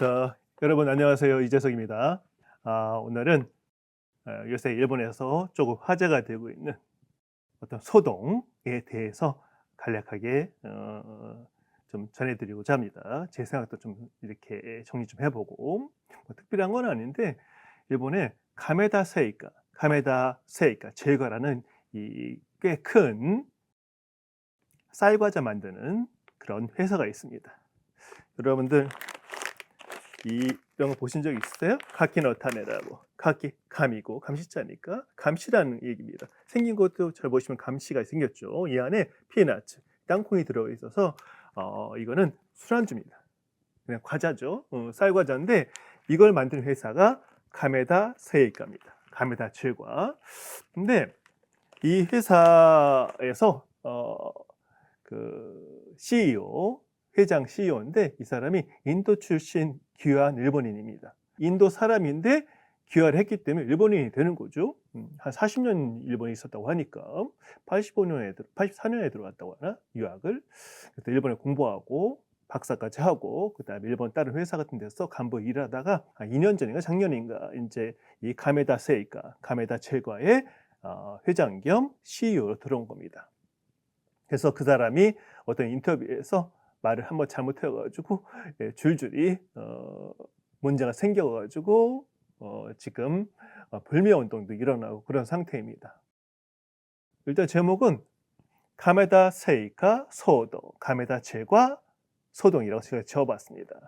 자, 여러분 안녕하세요. 이재석입니다. 오늘은 요새 일본에서 조금 화제가 되고 있는 어떤 소동에 대해서 간략하게 좀 전해드리고자 합니다. 제 생각도 좀 이렇게 정리 좀 해보고 뭐 특별한 건 아닌데 일본의 가메다 세이카 제과라는 이 꽤 큰 쌀과자 만드는 그런 회사가 있습니다. 여러분들 이런 거 보신 적 있어요? 카키노타네라고. 카키 감이고 감시자니까 감시라는 얘기입니다. 생긴 것도 잘 보시면 감시가 생겼죠. 이 안에 피너츠 땅콩이 들어 있어서 이거는 술안주입니다. 그냥 과자죠. 쌀과자인데 이걸 만든 회사가 가메다 세이카입니다. 가메다 제과. 근데 이 회사에서 그 CEO 회장 CEO인데 이 사람이 인도 출신 귀화한 일본인입니다. 인도 사람인데 귀화를 했기 때문에 일본인이 되는 거죠. 한 40년 일본에 있었다고 하니까 84년에 들어왔다고 하나 유학을. 그래서 일본에 공부하고 박사까지 하고 그다음에 일본 다른 회사 같은 데서 간부 일하다가 한 2년 전인가 작년인가 이제 이 가메다 세이카 가메다 제과의 회장 겸 CEO로 들어온 겁니다. 그래서 그 사람이 어떤 인터뷰에서 말을 한번 잘못해가지고 줄줄이 문제가 생겨가지고 지금 불매 운동도 일어나고 그런 상태입니다. 일단 제목은 가메다 세이카 소동, 가메다 제과 소동이라고 제가 지어봤습니다.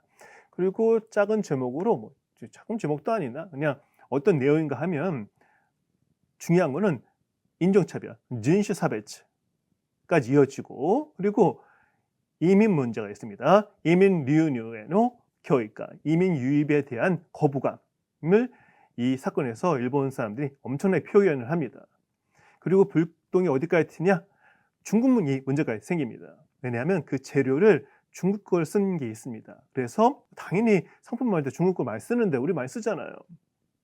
그리고 작은 제목으로 뭐 작은 제목도 아니나 그냥 어떤 내용인가 하면 중요한 거는 인종차별, 진슈사베츠까지 이어지고 그리고 이민 문제가 있습니다. 이민 류뉴의 교육과 이민 유입에 대한 거부감을 이 사건에서 일본 사람들이 엄청나게 표현을 합니다. 그리고 불똥이 어디까지 튀냐? 중국 문제가 생깁니다. 왜냐하면 그 재료를 중국 걸 쓴 게 있습니다. 그래서 당연히 상품 만들 때 중국 걸 많이 쓰는데 우리 많이 쓰잖아요.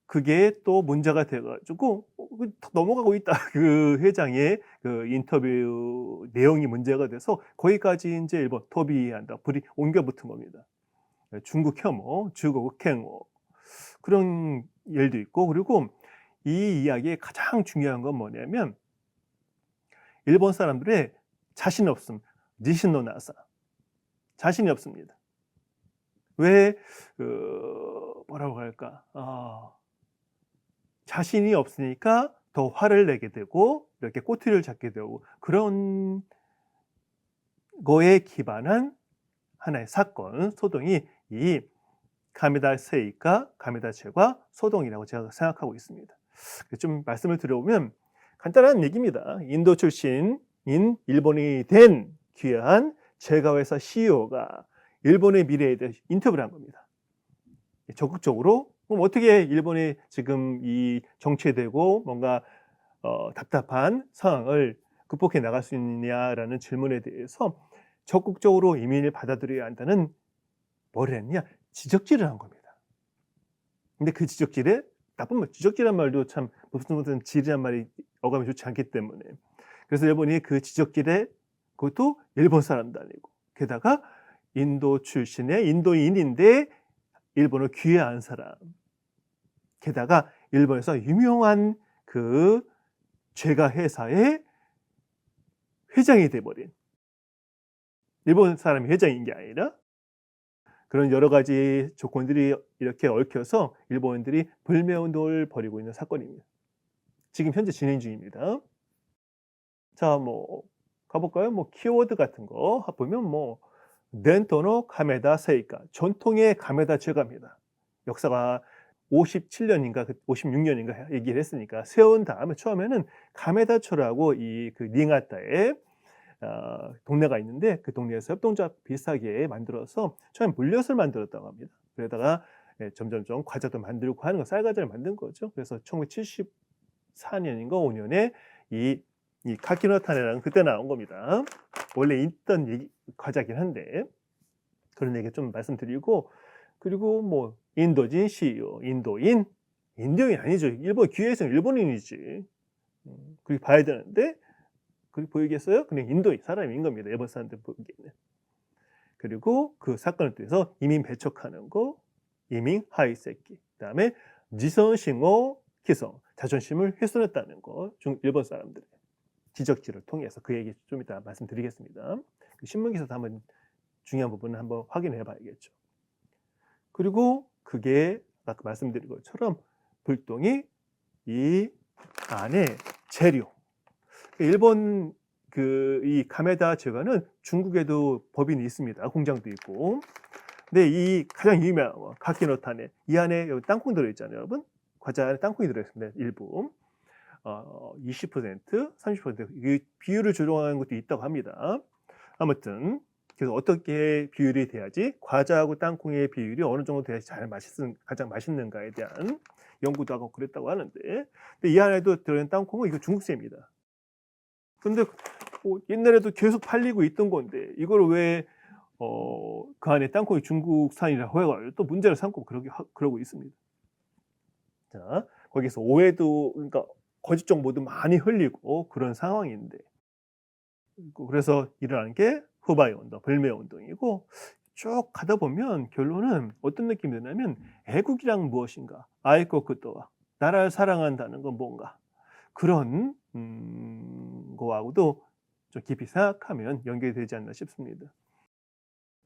그게 또 문제가 돼가지고 넘어가고 있다. 그 회장의 그 인터뷰 내용이 문제가 돼서 거기까지 이제 일본 토비한다 불이 옮겨 붙은 겁니다. 중국 혐오, 중국 갱오 그런 일도 있고 그리고 이 이야기의 가장 중요한 건 뭐냐면 일본 사람들의 자신 없음, 지신노나사 자신이 없습니다. 왜 뭐라고 할까? 자신이 없으니까 더 화를 내게 되고 이렇게 꼬투리를 잡게 되고 그런 거에 기반한 하나의 사건, 소동이 이 가메다 세이카, 가메다 제과 소동이라고 제가 생각하고 있습니다. 좀 말씀을 드려보면 간단한 얘기입니다. 인도 출신인 일본이 된 귀한 제과회사 CEO가 일본의 미래에 대해 인터뷰를 한 겁니다. 적극적으로 그럼 어떻게 일본이 지금 이 정체되고 뭔가 답답한 상황을 극복해 나갈 수 있느냐라는 질문에 대해서 적극적으로 이민을 받아들여야 한다는 뭘 했냐? 지적질을 한 겁니다. 근데 그 지적질에 나쁜 말, 지적질한 말도 참 무슨 질이란 말이 어감이 좋지 않기 때문에 그래서 일본이 그 지적질에 그것도 일본 사람도 아니고 게다가 인도 출신의 인도인인데 일본을 귀화한 사람 게다가 일본에서 유명한 그 제과 회사의 회장이 돼버린 일본 사람이 회장인 게 아니라 그런 여러 가지 조건들이 이렇게 얽혀서 일본인들이 불매운동을 벌이고 있는 사건입니다. 지금 현재 진행 중입니다. 자, 뭐 가볼까요? 뭐 키워드 같은 거 보면 뭐 덴토노 가메다 세이카 전통의 가메다 제과입니다. 역사가 57년인가 56년인가 얘기를 했으니까 세운 다음에 처음에는 가메다초라고 이 그 닝하타에 동네가 있는데 그 동네에서 협동조합 비슷하게 만들어서 처음에 물엿을 만들었다고 합니다. 그러다가 점점점 과자도 만들고 하는 거 쌀과자를 만든 거죠. 그래서 1974년인가 5년에 이 카키노타네라는 그때 나온 겁니다. 원래 있던 과자긴 한데 그런 얘기 좀 말씀드리고 그리고 뭐 인도진 CEO 인도인 아니죠. 일본 귀화해서는 일본인이지. 그렇게 봐야 되는데 그렇게 보이겠어요? 그냥 인도인 사람인 겁니다. 일본 사람들 보기에는. 그리고 그 사건을 통해서 이민 배척하는 거 이밍 하이세키. 그다음에 지성싱어 기성. 자존심을 훼손했다는 거. 일본 사람들의 지적질을 통해서 그 얘기 좀 이따 말씀드리겠습니다. 그 신문 기사도 한번 중요한 부분을 한번 확인해 봐야겠죠. 그리고 그게 아까 말씀드린 것처럼 불똥이 이 안에 재료. 일본 이 가메다 제과는 중국에도 법인이 있습니다. 공장도 있고. 근데 이 가장 유명한 거 가키노타네 이 안에 여기 땅콩 들어있잖아요, 여러분. 과자 안에 땅콩이 들어있습니다. 일부 20%, 30% 이 비율을 조정하는 것도 있다고 합니다. 아무튼 그래서 어떻게 비율이 돼야지 과자하고 땅콩의 비율이 어느 정도 돼야지 가장 맛있는가에 대한 연구도 하고 그랬다고 하는데, 근데 이 안에도 들어있는 땅콩은 이거 중국製입니다. 근데 옛날에도 계속 팔리고 있던 건데 이걸 왜 그 안에 땅콩이 중국산이라고 해가지고 또 문제를 삼고 그러고 있습니다. 자, 거기서 오해도, 그러니까 거짓 정보도 많이 흘리고 그런 상황인데, 그래서 일어난 게 후바이 운동, 불매 운동이고, 쭉 가다 보면 결론은 어떤 느낌이 드냐면 애국이란 무엇인가, 아이코쿠토와 나라를 사랑한다는 건 뭔가, 그런 거하고도 좀 깊이 생각하면 연결되지 않나 싶습니다.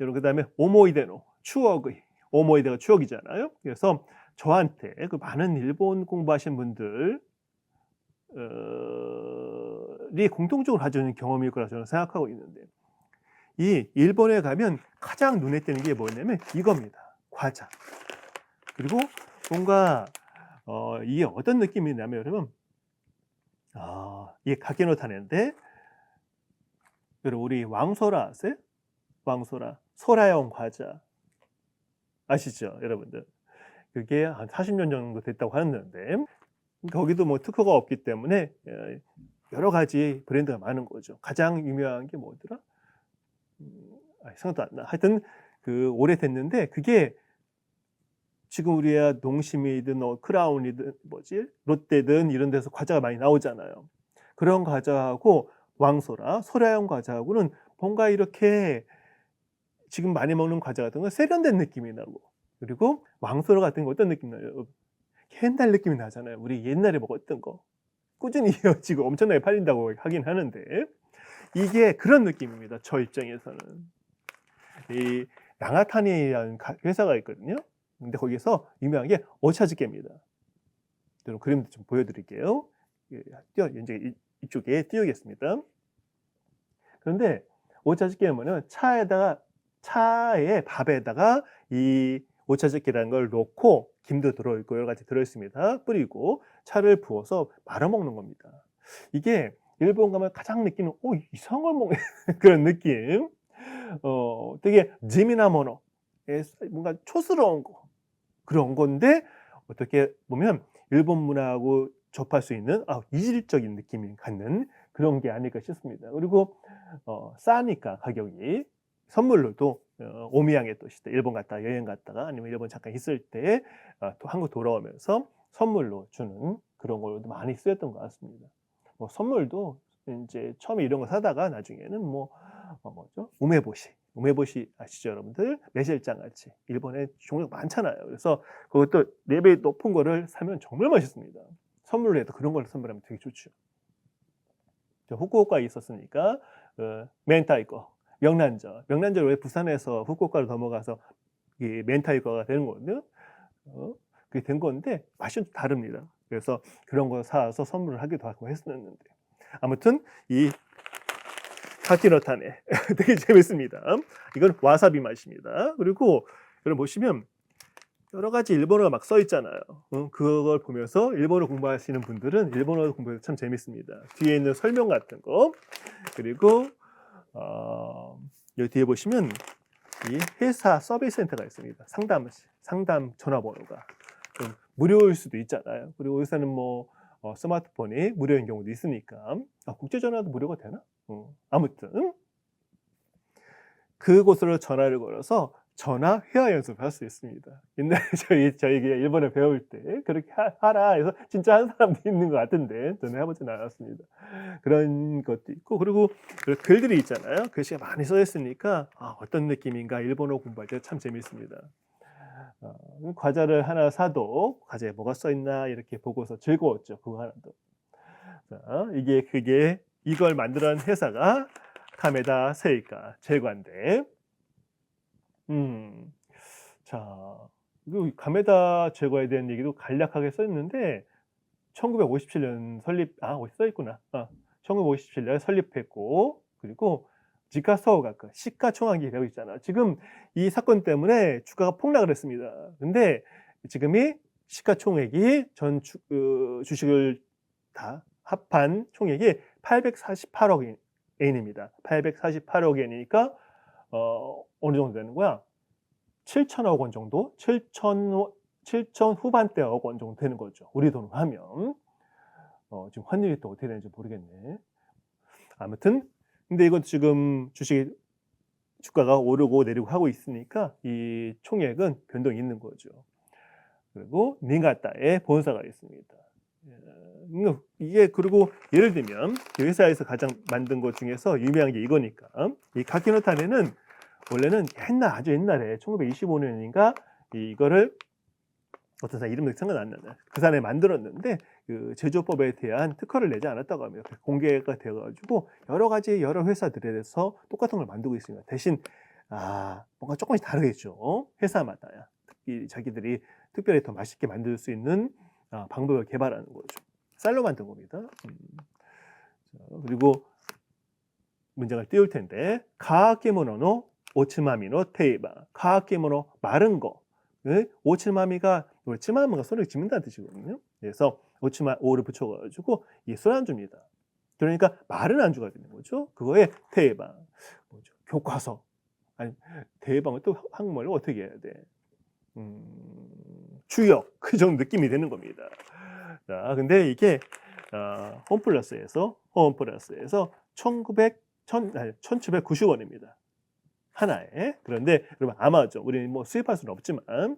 여러분, 그 다음에 오모이데노, 추억의, 오모이데가 추억이잖아요. 그래서 저한테 그 많은 일본 공부하신 분들이 공통적으로 가지고 있는 경험일 거라 저는 생각하고 있는데, 이 일본에 가면 가장 눈에 띄는 게 뭐냐면 이겁니다. 과자. 그리고 뭔가 이게 어떤 느낌이냐면 여러분, 이게 가케노타네인데, 여러분 우리 왕소라 아세요? 왕소라, 소라형 과자 아시죠, 여러분들? 그게 한 40년 정도 됐다고 하는데, 거기도 뭐 특허가 없기 때문에 여러 가지 브랜드가 많은 거죠. 가장 유명한 게 뭐더라? 생각도 안 나. 하여튼 그 오래됐는데, 그게 지금 우리야 농심이든 크라운이든 롯데든 이런 데서 과자가 많이 나오잖아요. 그런 과자하고 왕소라, 소라형 과자하고는 뭔가 이렇게 지금 많이 먹는 과자 같은 건 세련된 느낌이 나고, 그리고 왕소라 같은 거 어떤 느낌 나요? 옛날 느낌이 나잖아요. 우리 옛날에 먹었던 거 꾸준히 이어지고 엄청나게 팔린다고 하긴 하는데, 이게 그런 느낌입니다. 저 입장에서는. 이 나가타니라는 회사가 있거든요. 근데 거기서 유명한 게 오차즈케입니다. 여러분 그림도 좀 보여드릴게요. 이제 이쪽에 띄우겠습니다. 그런데 오차즈케는 차에 밥에다가 이 오차즈케라는 걸 넣고 김도 들어있고 여러 가지 들어있습니다. 뿌리고 차를 부어서 말아 먹는 겁니다. 이게 일본 가면 가장 느끼는 이상한 걸 먹는 그런 느낌. 되게 재미난 모노, 뭔가 촌스러운 거, 그런 건데 어떻게 보면 일본 문화하고 접할 수 있는 이질적인 느낌이 갖는 그런 게 아닐까 싶습니다. 그리고 싸니까 가격이 선물로도 오미야게 또 일본 갔다가 여행 갔다가 아니면 일본 잠깐 있을 때 또 한국 돌아오면서 선물로 주는 그런 걸로도 많이 쓰였던 것 같습니다. 뭐 선물도 이제 처음에 이런 거 사다가 나중에는 뭐죠? 우메보시 아시죠, 여러분들? 매실장 같이 일본에 종류가 많잖아요. 그래서 그것도 레벨이 높은 거를 사면 정말 맛있습니다. 선물로 해도 그런 걸 선물하면 되게 좋죠. 저 후쿠오카에 있었으니까 멘타이코, 명란절 왜 부산에서 후쿠오카로 넘어가서 이 멘타이코가 되는 거거든요. 그게 된 건데 맛이 좀 다릅니다. 그래서 그런 거 사와서 선물을 하기도 하고 했었는데, 아무튼 이 가키노타네 되게 재밌습니다. 이건 와사비 맛입니다. 그리고 여러분 보시면 여러 가지 일본어가 막 써 있잖아요. 그걸 보면서 일본어 공부하시는 분들은 일본어 공부해서 참 재밌습니다. 뒤에 있는 설명 같은 거, 그리고 여기 뒤에 보시면 이 회사 서비스 센터가 있습니다. 상담 전화번호가 좀 무료일 수도 있잖아요. 그리고 여기서는 뭐 스마트폰이 무료인 경우도 있으니까. 국제 전화도 무료가 되나? 아무튼 그곳으로 전화를 걸어서 전화 회화 연습을 할 수 있습니다. 옛날에 저희가 일본에 배울 때 그렇게 하라 해서 진짜 한 사람도 있는 것 같은데 저는 해보진 않았습니다. 그런 것도 있고, 그리고 글들이 있잖아요. 글씨가 많이 써 있으니까 어떤 느낌인가 일본어 공부할 때 참 재밌습니다. 과자를 하나 사도 과자에 뭐가 써 있나 이렇게 보고서 즐거웠죠. 그거 하나도. 자, 그게 이걸 만들어낸 회사가 카메다 세이카 제과인데, 자, 이 카메다 제과에 대한 얘기도 간략하게 써 있는데 1957년 어디 써 있구나. 1957년 설립했고, 그리고 지가소가크 시가총액이 되고 있잖아. 지금 이 사건 때문에 주가가 폭락을 했습니다. 근데 지금이 시가총액이 전 주식을 다 합한 총액이 848억 엔입니다. 848억 엔이니까 어느 정도 되는 거야? 7천억 원 정도? 7천 후반대억 원 정도 되는 거죠. 우리 돈으로 하면. 지금 환율이 또 어떻게 되는지 모르겠네. 아무튼 근데 이건 지금 주가가 오르고 내리고 하고 있으니까 이 총액은 변동이 있는 거죠. 그리고 닌가타에 본사가 있습니다. 이게 그리고 예를 들면 회사에서 가장 만든 것 중에서 유명한 게 이거니까, 이 가키노타네는 원래는 아주 옛날에 1925년인가 이거를 어떤 사람 이름도 생각 안 나네. 그 사람이 만들었는데 그 제조법에 대한 특허를 내지 않았다고 합니다. 공개가 되어가지고 여러 회사들에 대해서 똑같은 걸 만들고 있습니다. 대신 뭔가 조금씩 다르겠죠. 회사마다야. 특히 자기들이 특별히 더 맛있게 만들 수 있는 방법을 개발하는 거죠. 쌀로 만든 겁니다. 그리고 문장을 띄울 텐데, 카케모노노 오츠마미노 테이바. 카케모노 마른 거. 오츠마미가 소리를 짓는다는 뜻이거든요. 그래서 오를 붙여가지고 이 술안주입니다. 그러니까 마른 안주가 되는 거죠. 그거에 테이바, 교과서. 아니, 대방은 또 한국말로 어떻게 해야 돼? 주역, 그 정도 느낌이 되는 겁니다. 자, 근데 이게 홈플러스에서 1790원입니다. 하나에. 그런데 여러분 아마죠. 우리는 뭐 수입할 수는 없지만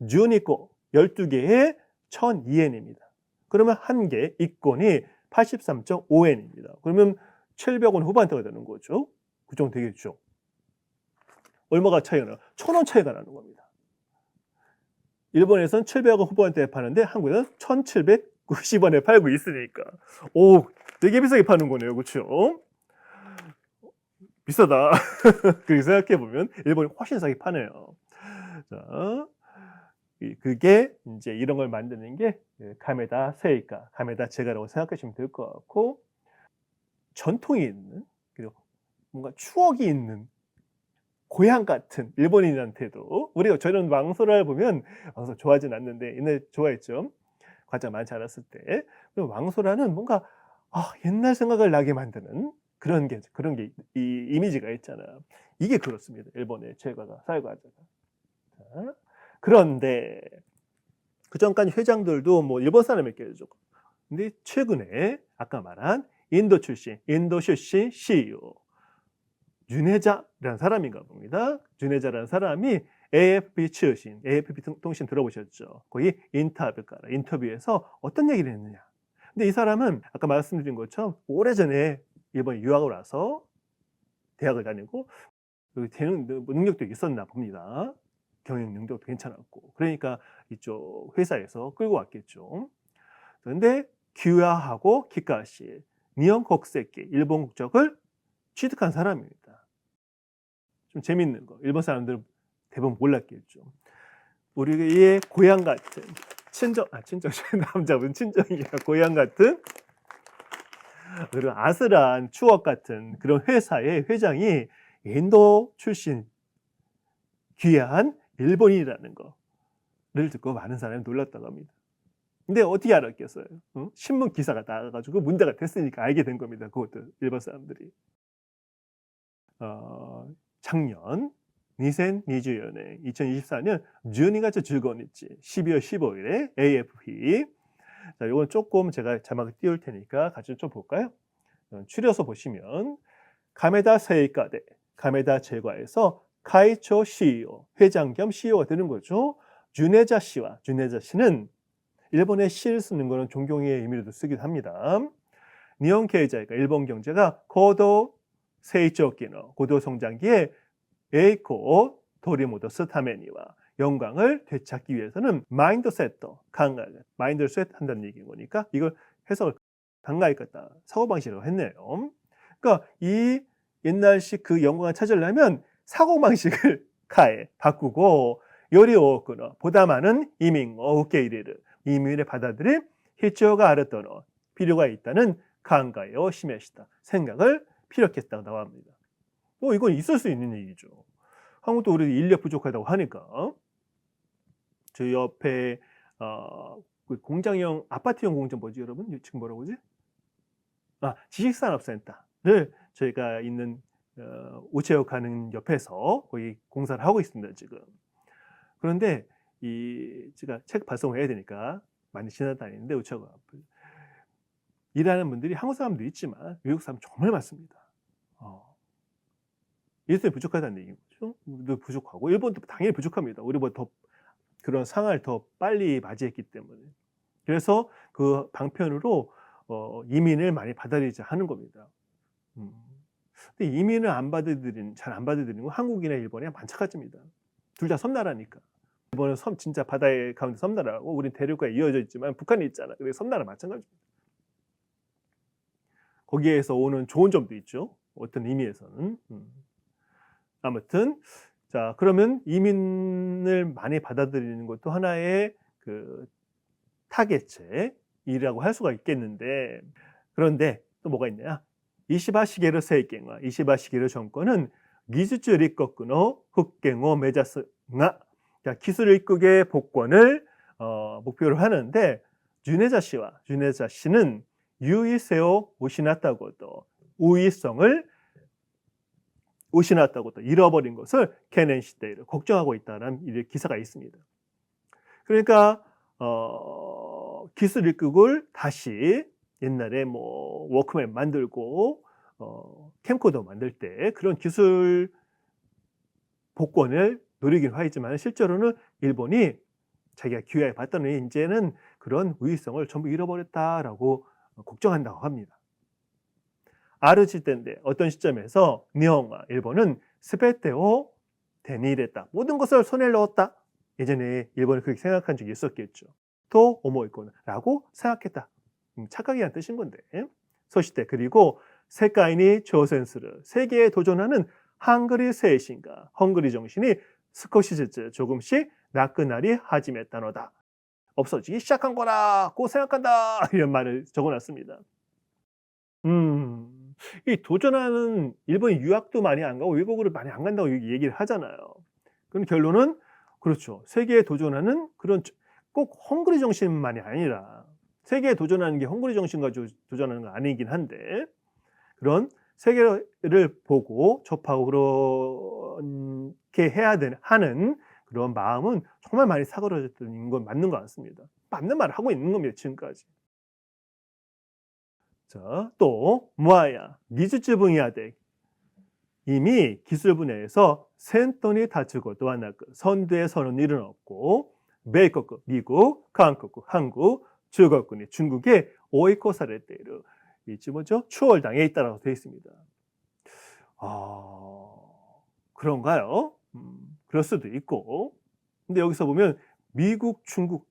주니코 12개에 1,002엔입니다. 그러면 한 개 이건이 83.5엔입니다. 그러면 700원 후반대가 되는 거죠. 그 정도 되겠죠. 얼마가 차이가 나요? 1,000원 차이가 나는 겁니다. 일본에서는 700원 후반대에 파는데 한국에서는 1,790원에 팔고 있으니까 되게 비싸게 파는 거네요. 그렇죠? 비싸다. 그렇게 생각해보면 일본이 훨씬 싸게 파네요. 자, 그게 이제 이런 걸 만드는 게 카메다 세이카, 카메다 제가라고 생각하시면 될 것 같고, 전통이 있는, 그리고 뭔가 추억이 있는 고향 같은 일본인한테도, 우리가 저런 왕소라를 보면 왕소 좋아하진 않는데 옛날에 좋아했죠. 과자 많지 않았을 때. 왕소라는 뭔가 옛날 생각을 나게 만드는 그런 게 이 이미지가 있잖아요. 이게 그렇습니다. 일본의 제과가 쌀과자가. 자, 그런데 그 전까지 회장들도 뭐 일본 사람이었겠죠. 근데 최근에 아까 말한 인도 출신 CEO 윤회자라는 사람인가 봅니다. 윤회자라는 사람이 AFP 통신 들어보셨죠? 거기 인터뷰에서 어떤 얘기를 했느냐. 근데 이 사람은 아까 말씀드린 것처럼 오래전에 일본에 유학을 와서 대학을 다니고 능력도 있었나 봅니다. 경영 능력도 괜찮았고. 그러니까 이쪽 회사에서 끌고 왔겠죠. 그런데 귀화하고 기카시, 니혼국籍, 일본 국적을 취득한 사람입니다. 좀 재밌는 거. 일본 사람들은 대부분 몰랐겠죠. 우리의 고향 같은 남자분 친정이야. 고향 같은, 그리고 아슬한 추억 같은 그런 회사의 회장이 인도 출신 귀한 일본인이라는 거를 듣고 많은 사람이 놀랐다고 합니다. 근데 어떻게 알았겠어요? 신문 기사가 나와가지고 문제가 됐으니까 알게 된 겁니다. 그것도 일본 사람들이. 작년 2024년 12月 15日 12월 15일에 AFP. 자, 이건 조금 제가 자막을 띄울 테니까 같이 좀 볼까요? 추려서 보시면 카메다 세이카대, 카메다 제과에서 카이초 CEO, 회장 겸 CEO가 되는 거죠. 윤회자 씨는 일본의 시를 쓰는 거는 존경의 의미로도 쓰기도 합니다. 니혼経済가 일본 경제가 고도 성장기에 에이코 도리모도스 타메니와 영광을 되찾기 위해서는 마인드셋도 강하게 마인드를 셋한다는 얘기인 거니까 이걸 해석을 강하게겠다 사고방식이라고 했네요. 그러니까 이 옛날식 그 영광을 찾으려면 사고방식을 가에 바꾸고 요리 오거나 보다 많은 이민어 우케이리를 이민을 받아들일 필요가 아르더러 필요가 있다는 강가요 심해시다 생각을 필요했다고 나옵니다. 이건 있을 수 있는 얘기죠. 한국도 우리 인력 부족하다고 하니까 저 옆에 그 공장형 아파트형 공장 뭐지 여러분? 지금 뭐라고 하지? 지식산업센터를 저희가 있는 우체국 가는 옆에서 거기 공사를 하고 있습니다 지금. 그런데 제가 책 발송을 해야 되니까 많이 지나다니는데 우체국 앞을 일하는 분들이 한국 사람도 있지만 외국 사람 정말 많습니다. 일손이 부족하다는 얘기죠. 우리도 부족하고 일본도 당연히 부족합니다. 우리보다 더 그런 상황을 더 빨리 맞이했기 때문에. 그래서 그 방편으로 이민을 많이 받아들이자 하는 겁니다. 근데 이민을 잘 안 받아들이는 건 한국이나 일본이 마찬가지입니다. 둘 다 섬나라니까. 일본은 진짜 바다의 가운데 섬나라고 우린 대륙과 이어져 있지만 북한이 있잖아. 그래서 섬나라 마찬가지입니다. 거기에서 오는 좋은 점도 있죠. 어떤 의미에서는. 아무튼 자 그러면 이민을 많이 받아들이는 것도 하나의 그 타겟책이라고 할 수가 있겠는데 그런데 또 뭐가 있냐? 이시바시게르 세이겐과 이시바시게르 정권은 기술주 리거쿠노 흑갱오 메자스가 기술 입국의 복권을 목표로 하는데 유네자 씨는 유이세오 오시나타고도 우위성을 오시나타고도 잃어버린 것을 캐넨 시대를 걱정하고 있다는 기사가 있습니다. 그러니까 기술 입국을 다시 옛날에 뭐 워크맨 만들고 캠코더 만들 때 그런 기술 복권을 노리긴 하지만 실제로는 일본이 자기가 기회에 봤더니 이제는 그런 우위성을 전부 잃어버렸다라고 걱정한다고 합니다. 아르치 때인데 어떤 시점에서 니혼과 일본은 스베테오 데니랬다. 모든 것을 손에 넣었다. 예전에 일본이 그렇게 생각한 적이 있었겠죠. 또 오모이코라고 생각했다. 착각이란 뜻인 건데. 소시대 그리고 세카이니 조센스를 세계에 도전하는 한글이 세이신가 헝그리 정신이 스코시즈 조금씩 나끄나리 하지메타노다. 없어지기 시작한 거라고 생각한다. 이런 말을 적어놨습니다. 이 도전하는 일본이 유학도 많이 안 가고 외국으로 많이 안 간다고 얘기를 하잖아요. 그럼 결론은 그렇죠. 세계에 도전하는 그런 꼭 헝그리 정신만이 아니라 세계에 도전하는 게 헝그리 정신 가지고 도전하는 건 아니긴 한데 그런 세계를 보고 접하고 그렇게 해야 하는 그런 마음은 정말 많이 사그러졌던 건 맞는 것 같습니다. 맞는 말을 하고 있는 겁니다. 지금까지. 자, 또 뭐야? 기술주 분야대 이미 기술 분야에서 센터니 다치고도 하나그 선두에 서는 일은 없고 미국, 한국, 중국군이 중국의 오이코사레테르 이지 뭐죠? 추월당해 있다라고 되어 있습니다. 그런가요? 그럴 수도 있고. 근데 여기서 보면 미국, 중국,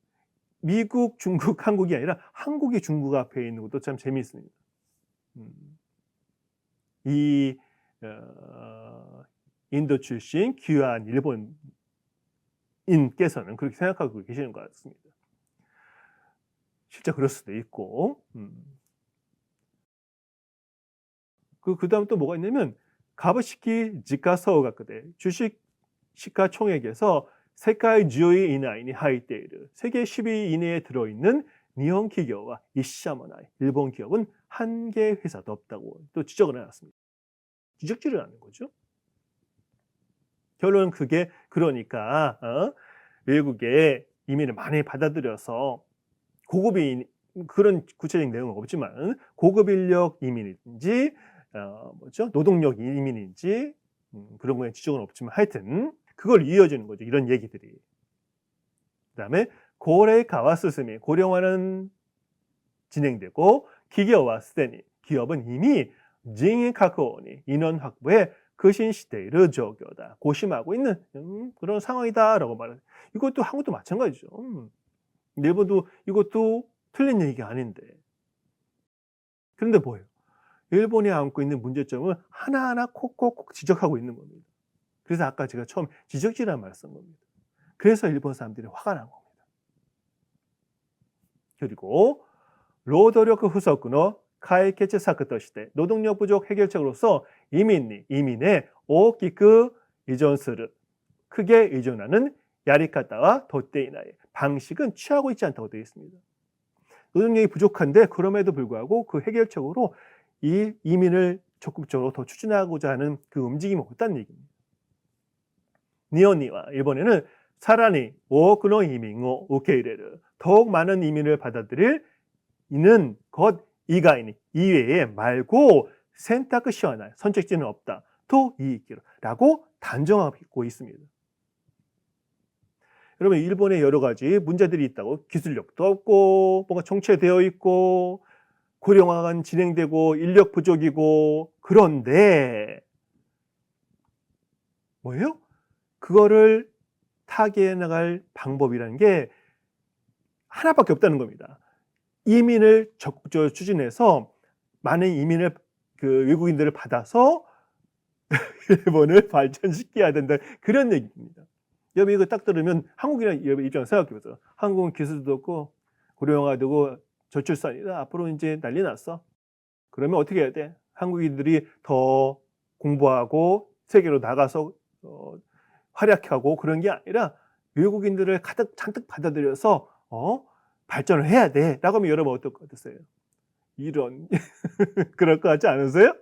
한국이 아니라 한국이 중국 앞에 있는 것도 참 재미있습니다. 이 인도 출신 귀한 일본인께서는 그렇게 생각하고 계시는 것 같습니다. 실제 그럴 수도 있고. 그 다음 또 뭐가 있냐면 가부시키 지가서우가크대 주식 시가총액에서 세계 10위 이내에 하이테이르 세계 10위 이내에 들어있는 일본企業와 이샤모나이 일본 기업은 한 개의 회사도 없다고 또 지적을 해놨습니다. 지적질을 하는 거죠. 결론은 그게 그러니까 외국에 이민을 많이 받아들여서 고급인 그런 구체적인 내용은 없지만 고급 인력 이민인지 노동력 이민인지 그런 거에 지적은 없지만 하여튼 그걸 이어지는 거죠. 이런 얘기들이. 그다음에 고래가와 스스미 고령화는 진행되고 기계와 스테니 기업은 이미 진인確保니 인원 확보에 거신 시대의 조교다. 고심하고 있는 그런 상황이다라고 말해요. 이것도 한국도 마찬가지죠. 일본도 이것도 틀린 얘기가 아닌데. 그런데 뭐예요? 일본이 안고 있는 문제점을 하나하나 콕콕콕 지적하고 있는 겁니다. 그래서 아까 제가 처음 지적질이라는 말을 쓴 겁니다. 그래서 일본 사람들이 화가 난 겁니다. 그리고労働力不足の解決策として노동력 부족 해결책으로서 이민에 大きく 의존する 크게 의존하는 야리카타와 도떼이나의 방식은 취하고 있지 않다고 되어 있습니다. 노동력이 부족한데 그럼에도 불구하고 그 해결책으로 이 이민을 적극적으로 더 추진하고자 하는 그 움직임이 없다는 얘기입니다. 니온니와 일본에는 사라니 오크노 이민을 受け入れる 더욱 많은 이민을 받아들일 이는 것 이외에 말고 선택 시원한 선택지는 없다. 또 이익기라고 단정하고 있습니다. 여러분 일본에 여러 가지 문제들이 있다고 기술력도 없고 뭔가 정체되어 있고 고령화가 진행되고 인력 부족이고 그런데 뭐예요? 그거를 타개해 나갈 방법이라는 게 하나밖에 없다는 겁니다. 이민을 적극적으로 추진해서 많은 이민을 그 외국인들을 받아서 일본을 발전시켜야 된다 그런 얘기입니다. 여러분 이거 딱 들으면 한국이라는 여러분 입장에서 생각해보세요. 한국은 기술도 없고 고령화되고 저출산이다. 앞으로 이제 난리 났어. 그러면 어떻게 해야 돼? 한국인들이 더 공부하고 세계로 나가서 활약하고 그런 게 아니라 외국인들을 가득 잔뜩 받아들여서 발전을 해야 돼 라고 하면 여러분 어떨 것 같으세요? 이런 그럴 것 같지 않으세요?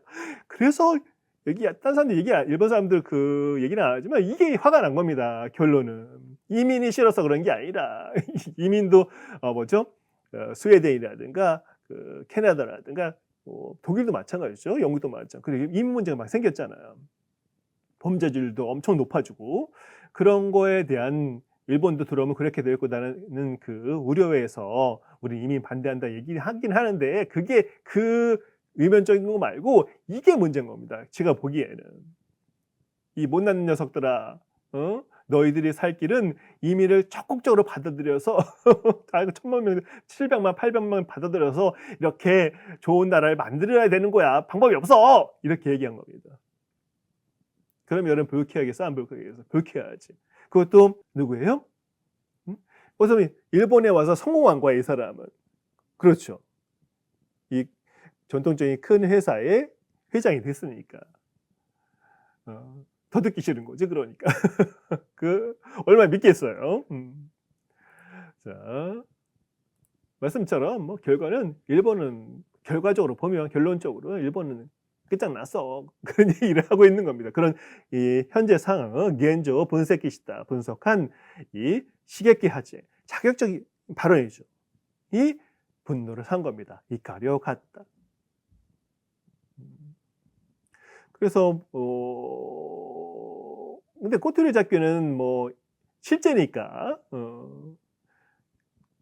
그래서 여기 딴 사람들 일본 사람들 그 얘기는 안 하지만 이게 화가 난 겁니다. 결론은 이민이 싫어서 그런 게 아니라 이민도 스웨덴이라든가 그 캐나다라든가 독일도 마찬가지죠. 영국도 마찬가지죠. 그리고 이민 문제가 막 생겼잖아요. 범죄율도 엄청 높아지고 그런 거에 대한 일본도 들어오면 그렇게 될 거라는 그 우려에서 우리 이민 반대한다 얘기를 하긴 하는데 그게 그 위면적인 거 말고 이게 문제인 겁니다. 제가 보기에는 이 못난 녀석들아, 너희들이 살 길은 이민을 적극적으로 받아들여서 1000만 명, 700만, 800만 받아들여서 이렇게 좋은 나라를 만들어야 되는 거야. 방법이 없어. 이렇게 얘기한 겁니다. 그럼 여러분 불쾌하겠어? 안 불쾌하겠어? 불쾌하지. 그것도 누구예요? 어차피 일본에 와서 성공한 거야, 이 사람은. 그렇죠. 이 전통적인 큰 회사의 회장이 됐으니까. 더 듣기 싫은 거지, 그러니까. 얼마나 믿겠어요. 자, 말씀처럼 뭐 결과는 일본은 결과적으로 보면 결론적으로 일본은 끝장났어. 그런 얘기를 하고 있는 겁니다. 그런 이 현재 상황은 겐조 분석기시다. 분석한 이 시객기 하제 자격적인 발언이죠. 이 분노를 산 겁니다. 이까려 갔다. 그래서 근데 꼬투리 잡기는 뭐 실제니까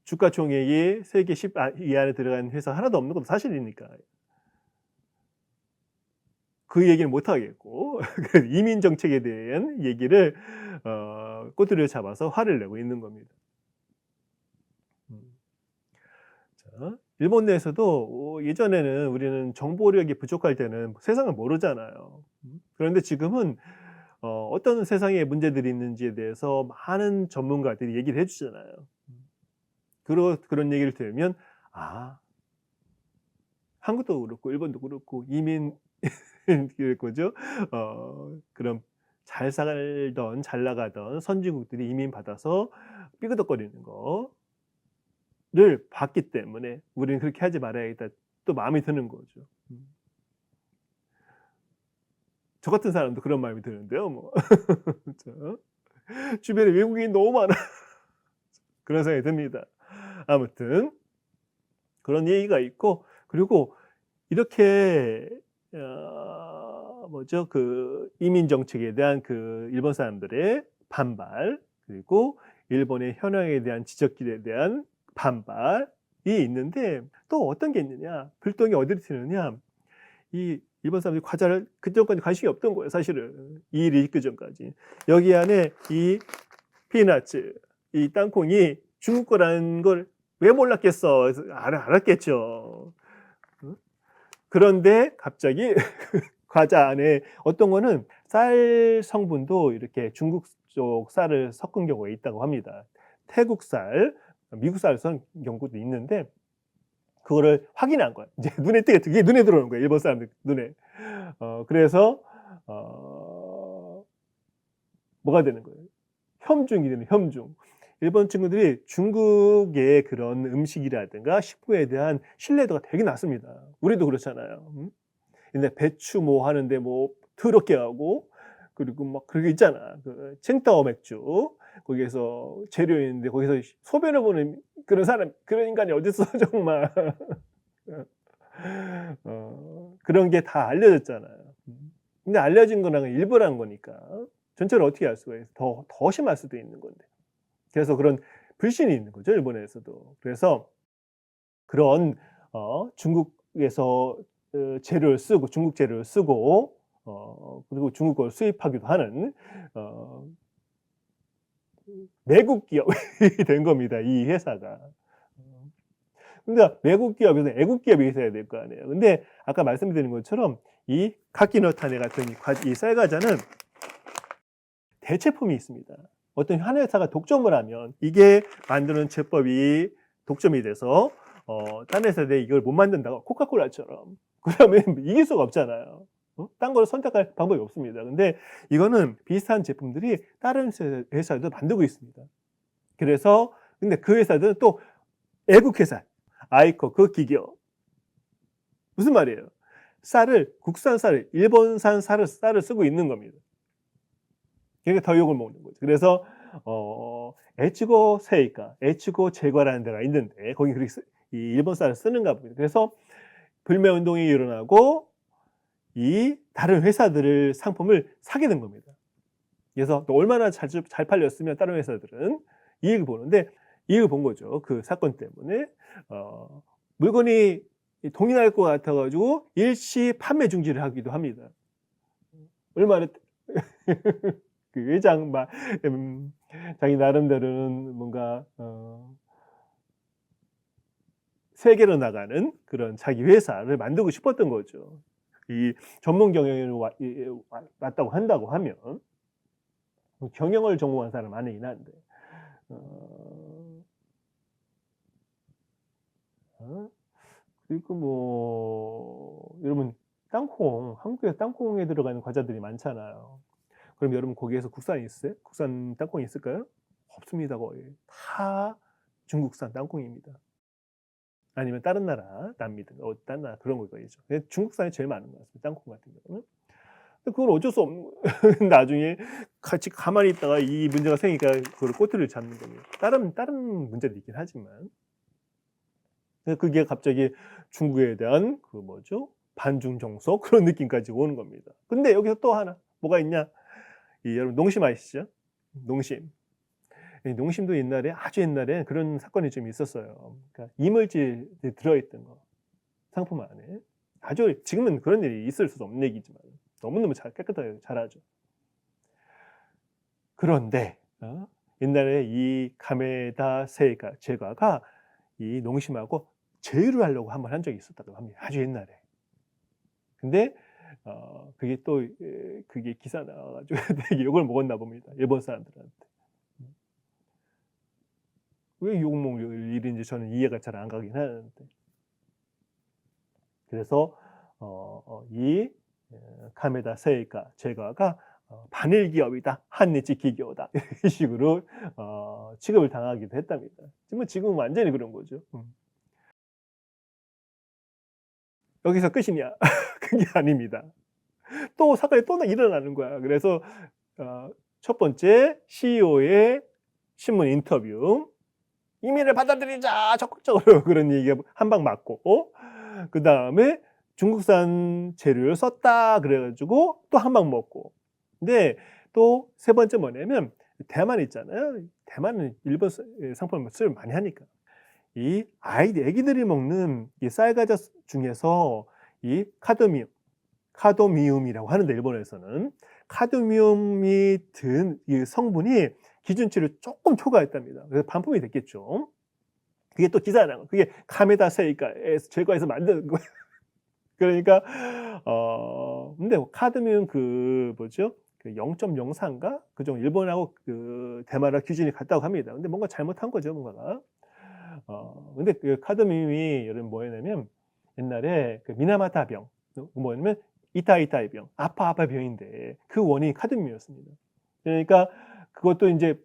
주가 총액이 세계 10 이하에 들어간 회사 하나도 없는 것도 사실이니까 그 얘기는 못 하겠고 이민 정책에 대한 얘기를 꼬투리를 잡아서 화를 내고 있는 겁니다. 자, 일본 내에서도 예전에는 우리는 정보력이 부족할 때는 세상을 모르잖아요. 그런데 지금은 어떤 세상에 문제들이 있는지에 대해서 많은 전문가들이 얘기를 해주잖아요. 그런 얘기를 들으면 한국도 그렇고 일본도 그렇고 이민 그죠? 그럼 잘 살던 잘 나가던 선진국들이 이민 받아서 삐그덕거리는 거를 봤기 때문에 우리는 그렇게 하지 말아야겠다 또 마음이 드는 거죠. 저 같은 사람도 그런 마음이 드는데요. 뭐 주변에 외국인이 너무 많아. 그런 생각이 듭니다. 아무튼 그런 얘기가 있고 그리고 이렇게 그 이민 정책에 대한 그 일본 사람들의 반발 그리고 일본의 현황에 대한 지적질에 대한 반발이 있는데 또 어떤 게 있느냐? 불똥이 어디로 튀느냐? 이 일본 사람들이 과자를 그전까지 관심이 없던 거예요, 사실은. 이 일이 있기 전까지. 여기 안에 이 피너츠, 이 땅콩이 중국 거라는 걸 왜 몰랐겠어? 알았겠죠. 그런데 갑자기 과자 안에 어떤 거는 쌀 성분도 이렇게 중국 쪽 쌀을 섞은 경우가 있다고 합니다. 태국 쌀, 미국 쌀을 섞은 경우도 있는데 그거를 확인한 거예요. 이제 눈에 띄게 그게 눈에 들어오는 거예요. 일본 사람들 눈에. 그래서 뭐가 되는 거예요? 혐중이 되는 혐중. 일본 친구들이 중국의 그런 음식이라든가 식품에 대한 신뢰도가 되게 낮습니다. 우리도 그렇잖아요. 근데 배추 뭐 하는데 뭐 더럽게 하고 그리고 막 그게 있잖아. 그 칭따오 맥주 거기에서 재료 있는데 거기서 소변을 보는 그런 사람 그런 인간이 어딨어 정말. 그런 게 다 알려졌잖아요. 근데 알려진 거랑 일부라는 거니까 전체를 어떻게 알 수가 있어? 더 심할 수도 있는 건데. 그래서 그런 불신이 있는 거죠, 일본에서도. 그래서 그런 중국에서 재료를 쓰고 중국 재료를 쓰고 그리고 중국 걸 수입하기도 하는 외국 기업이 된 겁니다, 이 회사가. 그러니까 외국 기업에서 애국 기업이 있어야 될 거 아니에요. 근데 아까 말씀드린 것처럼 이 카키노타네 같은 이 쌀과자는 대체품이 있습니다. 어떤 한 회사가 독점을 하면 이게 만드는 제법이 독점이 돼서 딴 회사들이 이걸 못 만든다고 코카콜라처럼 그러면 이길 수가 없잖아요. 딴 걸 선택할 방법이 없습니다. 근데 이거는 비슷한 제품들이 다른 회사도 만들고 있습니다. 그래서 근데 그 회사들은 또 애국 회사 아이코 그 기교 무슨 말이에요? 국산 쌀을 일본산 쌀을 쓰고 있는 겁니다. 그러니까 더 욕을 먹는 거죠. 그래서 에치고 세이카, 에치고 제과라는 데가 있는데 거기 이 일본 쌀을 쓰는가 봅니다. 그래서 불매 운동이 일어나고 이 다른 회사들을 상품을 사게 된 겁니다. 그래서 또 얼마나 잘 팔렸으면 다른 회사들은 이익을 보는데 이익을 본 거죠. 그 사건 때문에 물건이 동일할 것 같아가지고 일시 판매 중지를 하기도 합니다. 얼마나 그 회장 막 자기 나름대로는 뭔가 세계로 나가는 그런 자기 회사를 만들고 싶었던 거죠. 이 전문 경영을 왔다고 한다고 하면 경영을 전공한 사람 아니긴 한데 그리고 뭐 여러분 땅콩 한국에 땅콩에 들어가는 과자들이 많잖아요. 그럼 여러분 거기에서 국산이 있어요? 국산 땅콩이 있을까요? 없습니다. 거의 다 중국산 땅콩입니다. 아니면 다른 나라 남미든 다른 나라 그런 거겠죠. 중국산이 제일 많은 것 같습니다. 땅콩 같은 경우는. 그건 어쩔 수 없는 거예요. 나중에 같이 가만히 있다가 이 문제가 생기니까 그걸 꼬투리를 잡는 겁니다. 다른 문제도 있긴 하지만 그게 갑자기 중국에 대한 그 뭐죠? 반중 정서 그런 느낌까지 오는 겁니다. 근데 여기서 또 하나 뭐가 있냐? 여러분 농심 아시죠? 농심. 농심도 옛날에 아주 옛날에 그런 사건이 좀 있었어요. 그러니까 이물질이 들어있던 거 상품 안에 아주 지금은 그런 일이 있을 수 없는 얘기지만 너무너무 깨끗하게 잘하죠. 그런데 옛날에 이 가메다 세이가 제과가 이 농심하고 제휴를 하려고 한번 한 적이 있었다고 합니다. 아주 옛날에. 근데 그게 또 그게 기사 나와가지고 되게 욕을 먹었나 봅니다. 일본 사람들한테. 왜 욕 먹을 일인지 저는 이해가 잘 안 가긴 하는데. 그래서 이 카메다 세이카 제과가 반일 기업이다, 한니치 기교다 이런 식으로 취급을 당하기도 했답니다. 지금은 완전히 그런 거죠. 여기서 끝이냐? 그게 아닙니다. 또 사건이 또 일어나는 거야. 그래서 첫 번째 CEO의 신문 인터뷰. 이민을 받아들이자 적극적으로 그런 얘기가 한 방 맞고 그 다음에 중국산 재료를 썼다 그래가지고 또 한 방 먹고 근데 또 세 번째 뭐냐면 대만 있잖아요. 대만은 일본 상품을 수입을 많이 하니까 이 애기들이 먹는 이 쌀과자 중에서 이 카드뮴 카도미움이라고 하는데 일본에서는 카도미움이 든 이 성분이 기준치를 조금 초과했답니다. 그래서 반품이 됐겠죠. 그게 또 기사에 나온 거예요. 그게 카메다 세이카에서 제과에서 만든 거예요. 그러니까 근데 카드뮴 그 뭐죠? 그 0.04인가? 그 정도 일본하고 그 대만하고 기준이 같다고 합니다. 근데 뭔가 잘못한 거죠, 뭔가가. 근데 그 카드뮴이 여러분 뭐였냐면 옛날에 그 미나마타 병, 뭐냐면 이타이타이 병, 아파 병인데 그 원인이 카드뮴이었습니다. 그러니까 그것도 인제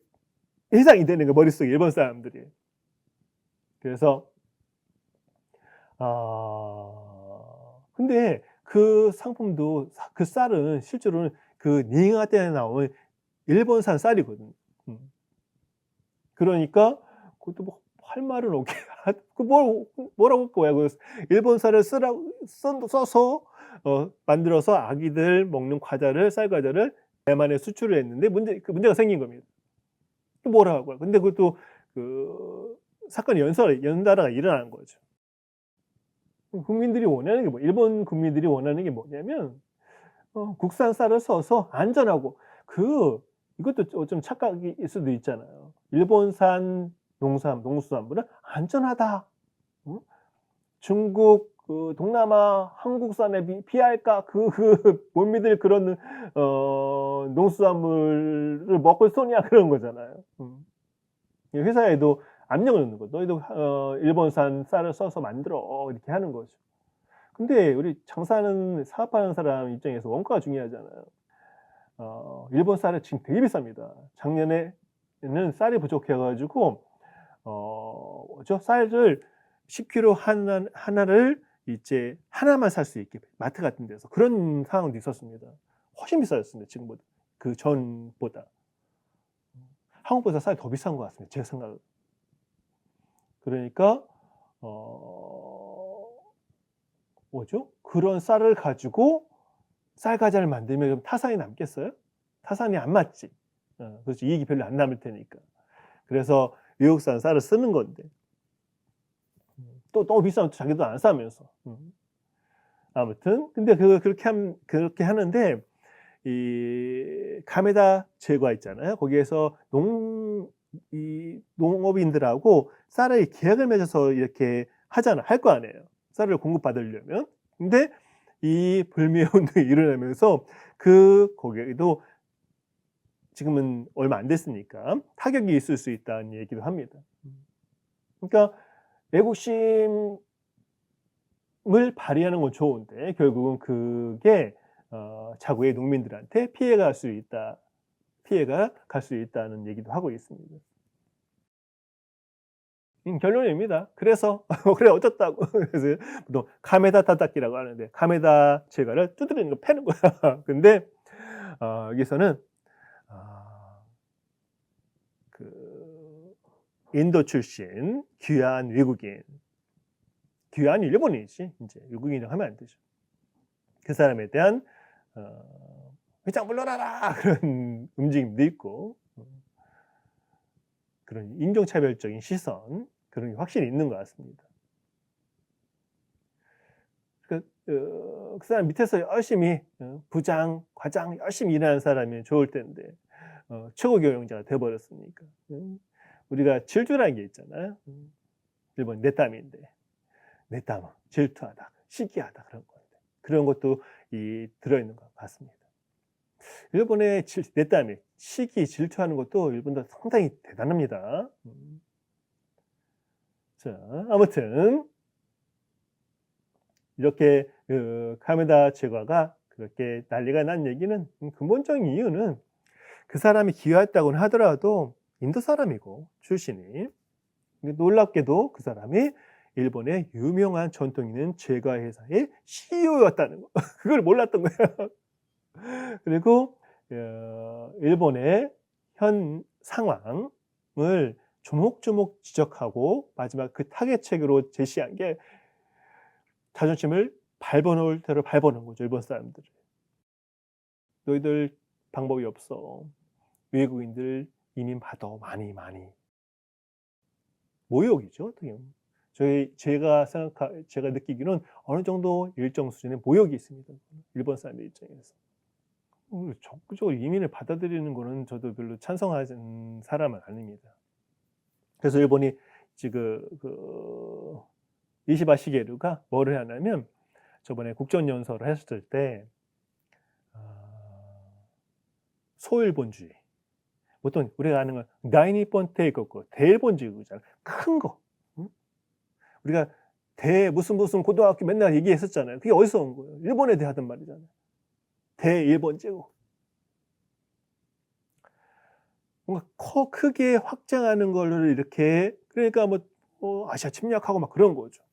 해당이 되는 거예요, 머릿속에 일본 사람들이. 그래서 근데 그 상품도 그 쌀은 실제로는 그 닝하떼에 나온 일본산 쌀이거든요. 음. 그러니까 그것도 뭐 할 말은 없게 그 뭐라고 할 거야. 그 일본 쌀을 쓰라고 써서 만들어서 아기들 먹는 과자를 쌀 과자를 대만에 수출을 했는데 문제가 생긴 겁니다. 또 뭐라 하고요. 근데 그것도 그 사건이 연달아 일어나는 거죠. 국민들이 원하는 게 일본 국민들이 원하는 게 뭐냐면 국산 쌀을 써서 안전하고 이것도 좀 착각일 수도 있잖아요. 일본산 농수산물은 안전하다. 응? 중국 동남아 한국산에 비할까 못 믿을 그런 농수산물을 먹을 소냐 그런 거잖아요. 회사에도 압력을 넣는 거죠. 너희도 일본산 쌀을 써서 만들어 이렇게 하는 거죠. 근데 우리 장사하는 사업하는 사람 입장에서 원가가 중요하잖아요. 일본 쌀은 지금 되게 비쌉니다. 작년에는 쌀이 부족해 가지고 쌀을 10kg 하나를 이제 하나만 살 수 있게 마트 같은 데서 그런 상황도 있었습니다. 훨씬 비싸졌습니다, 지금보다. 그전보다. 한국보다 쌀이 더 비싼 것 같습니다, 제 생각은. 그러니까 그런 쌀을 가지고 쌀 과자를 만들면 타산이 남겠어요? 타산이 안 맞지. 그렇죠. 이익이 별로 안 남을 테니까. 그래서 외국산 쌀을 쓰는 건데 또 너무 비싸면 자기도 안 사면서. 아무튼 근데 그렇게 하는데 이 가메다 제과 있잖아요. 거기에서 농업인들하고 쌀을 계약을 맺어서 이렇게 할 거 아니에요. 쌀을 공급받으려면. 근데 이 불매 운동이 일어나면서 거기에도 지금은 얼마 안 됐으니까 타격이 있을 수 있다는 얘기도 합니다. 그러니까 애국심을 발휘하는 건 좋은데 결국은 그게 자구의 농민들한테 피해가 갈 수 있다는 얘기도 하고 있습니다. 결론입니다. 그래서 그래 어쩌다고 그래서 또 카메다 타타키라고 하는데 카메다 제과를 두드리는 거 패는 거야. 근데 여기서는 그 인도 출신 귀한 외국인, 귀한 일본인이지 이제 외국인이라고 하면 안 되죠. 그 사람에 대한 회장 물러나라 그런 움직임도 있고 그런 인종차별적인 시선 그런 게 확실히 있는 것 같습니다. 그 사람 밑에서 열심히 부장, 과장 열심히 일하는 사람이 좋을 텐데 최고 경영자가 돼버렸으니까 우리가 질투라는 게 있잖아요. 일본 내땀인데 내땀은 질투하다, 시기하다 그런 건데 그런 것도 들어있는 것 같습니다. 일본의 내땀이 시기, 질투하는 것도 일본도 상당히 대단합니다. 자, 아무튼 이렇게 카메다 제과가 그렇게 난리가 난 얘기는 근본적인 이유는 그 사람이 기여했다고는 하더라도 인도 사람이고 출신이 놀랍게도 그 사람이 일본의 유명한 전통 있는 제과 회사의 CEO였다는 거 그걸 몰랐던 거예요. 그리고 일본의 현 상황을 조목조목 지적하고 마지막 그 타겟책으로 제시한 게 자존심을 밟아놓을 대로 밟아놓은 거죠. 일본 사람들을. 너희들 방법이 없어. 외국인들 이민 받아 많이. 모욕이죠. 어떻게 보면. 제가 느끼기로는 어느 정도 일정 수준의 모욕이 있습니다. 일본 사람들 입장에서. 적극적으로 이민을 받아들이는 거는 저도 별로 찬성하는 사람은 아닙니다. 그래서 일본이 지금 이시바 시게루가 뭐를 하냐면 저번에 국정연설을 했을 때 소일본주의, 보통 우리가 아는 건 나이니폰 테이크고 대일본주의잖아. 큰 거. 응? 우리가 무슨 고등학교 맨날 얘기했었잖아요. 그게 어디서 온 거예요? 일본에 대해 하던 말이잖아요. 대일본 제국. 뭔가 크게 확장하는 걸로 이렇게, 그러니까 아시아 침략하고 막 그런 거죠.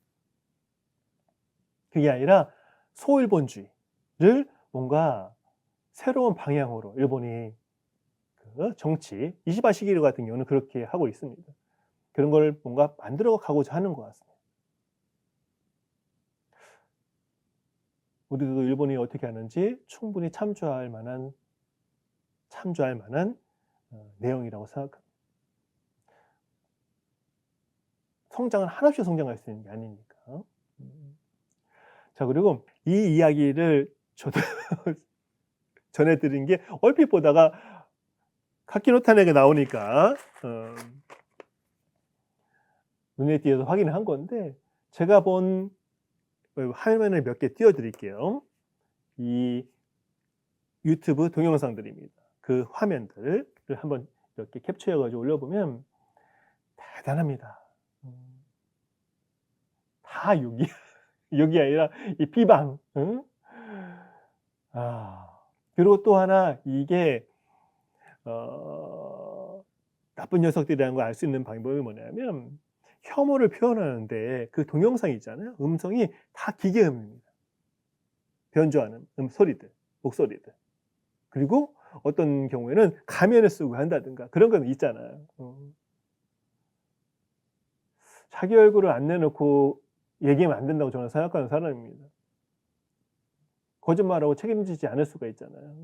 그게 아니라 소일본주의를 뭔가 새로운 방향으로 일본이 정치, 이시바 시기루 같은 경우는 그렇게 하고 있습니다. 그런 걸 뭔가 만들어 가고자 하는 것 같습니다. 우리도 일본이 어떻게 하는지 충분히 참조할 만한 내용이라고 생각합니다. 성장은 한없이 성장할 수 있는 게 아니니까. 자, 그리고 이 이야기를 저도 전해드린 게 얼핏 보다가 카키노타네가 나오니까 눈에 띄어서 확인을 한 건데, 제가 본 화면을 몇 개 띄워드릴게요. 이 유튜브 동영상들입니다. 그 화면들을 한번 이렇게 캡처해가지고 올려보면 대단합니다. 다 욕이 아니라 이 비방. 응? 그리고 또 하나, 이게 나쁜 녀석들이라는 걸 알 수 있는 방법이 뭐냐면, 혐오를 표현하는데 그 동영상 있잖아요. 음성이 다 기계음입니다. 변조하는 소리들, 목소리들. 그리고 어떤 경우에는 가면을 쓰고 한다든가 그런 건 있잖아요. 자기 얼굴을 안 내놓고 얘기하면 안 된다고 저는 생각하는 사람입니다. 거짓말하고 책임지지 않을 수가 있잖아요.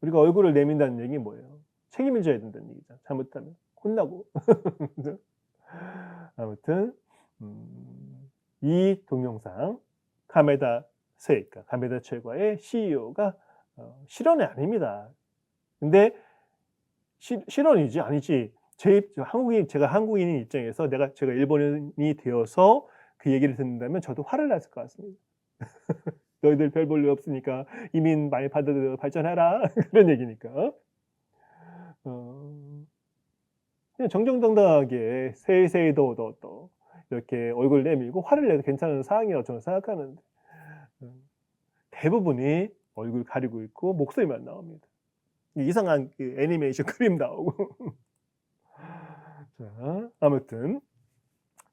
우리가 얼굴을 내민다는 얘기는 뭐예요? 책임을 져야 된다는 얘기죠. 잘못하면 혼나고. 아무튼 이 동영상 가메다 세이카, 가메다 최과의 CEO가 실언이 아닙니다. 근데 실언이지 아니지. 제가 한국인인 입장에서 제가 일본인이 되어서 그 얘기를 듣는다면 저도 화를 났을 것 같습니다. 너희들 별 볼 일 없으니까 이민 많이 받아들여 발전해라. 그런 얘기니까. 그냥 정정당당하게 세이세이도도 이렇게 얼굴 내밀고 화를 내도 괜찮은 상황이라고 저는 생각하는데, 대부분이 얼굴 가리고 있고 목소리만 나옵니다. 이상한 애니메이션 그림 나오고. 자, 아무튼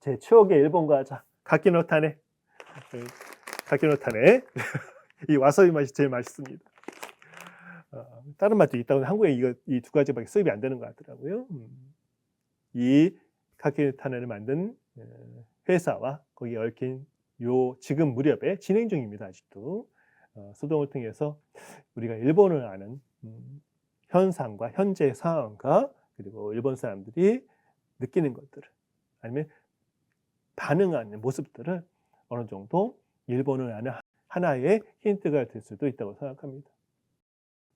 제 추억의 일본 과자 가키노타네. 이 와사비 맛이 제일 맛있습니다. 다른 맛도 있다고, 한국에 이 두 가지밖에 수입이 안 되는 것 같더라고요. 이 가키노타네를 만든 회사와 거기에 얽힌 지금 무렵에 진행 중입니다. 아직도 소동을 통해서 우리가 일본을 아는 현상과 현재 상황과 그리고 일본 사람들이 느끼는 것들을, 아니면 반응하는 모습들을 어느 정도 일본을 아는 하나의 힌트가 될 수도 있다고 생각합니다.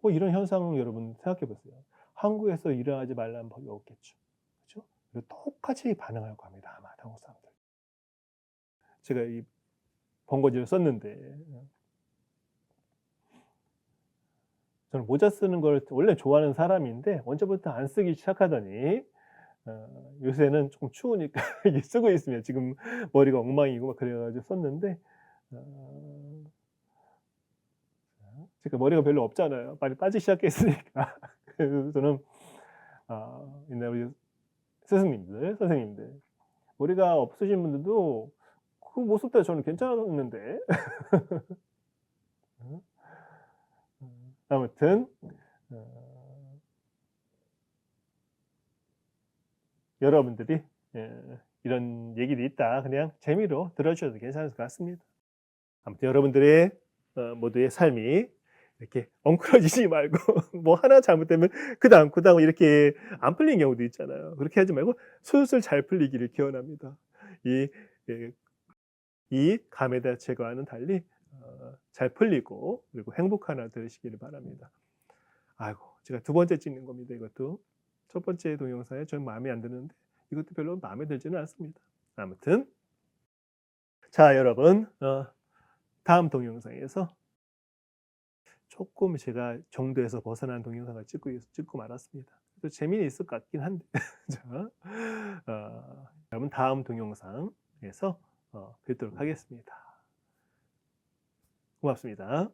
이런 현상 여러분 생각해 보세요. 한국에서 일어나지 말라는 법이 없겠죠. 그렇죠? 똑같이 반응할 겁니다. 아마 한국 사람들. 제가 이 번거지를 썼는데, 저는 모자 쓰는 걸 원래 좋아하는 사람인데 언제부터 안 쓰기 시작하더니 요새는 조금 추우니까 이게 쓰고 있으면 지금 머리가 엉망이고 막 그래가지고 썼는데, 제가 머리가 별로 없잖아요. 많이 빠지기 시작했으니까. 그래서 저는 옛날 우리 선생님들 머리가 없으신 분들도 그 모습 때문에 저는 괜찮았는데. 아무튼 여러분들이 이런 얘기도 있다, 그냥 재미로 들어주셔도 괜찮을 것 같습니다. 아무튼 여러분들의 모두의 삶이 이렇게 엉클어지지 말고 뭐 하나 잘못되면 그다음 이렇게 안 풀리는 경우도 있잖아요. 그렇게 하지 말고 술술 잘 풀리기를 기원합니다. 이 예 이 감에다 제거와는 달리 잘 풀리고 그리고 행복한 하루 되시기를 바랍니다. 아이고 제가 두 번째 찍는 겁니다 이것도. 첫 번째 동영상에 전 마음에 안 드는데 이것도 별로 마음에 들지는 않습니다. 아무튼 자 여러분 다음 동영상에서 쪼끔 제가 정도에서 벗어난 동영상을 찍고 말았습니다. 또 재미는 있을 것 같긴 한데 자 여러분 다음 동영상에서 뵙도록 하겠습니다. 고맙습니다.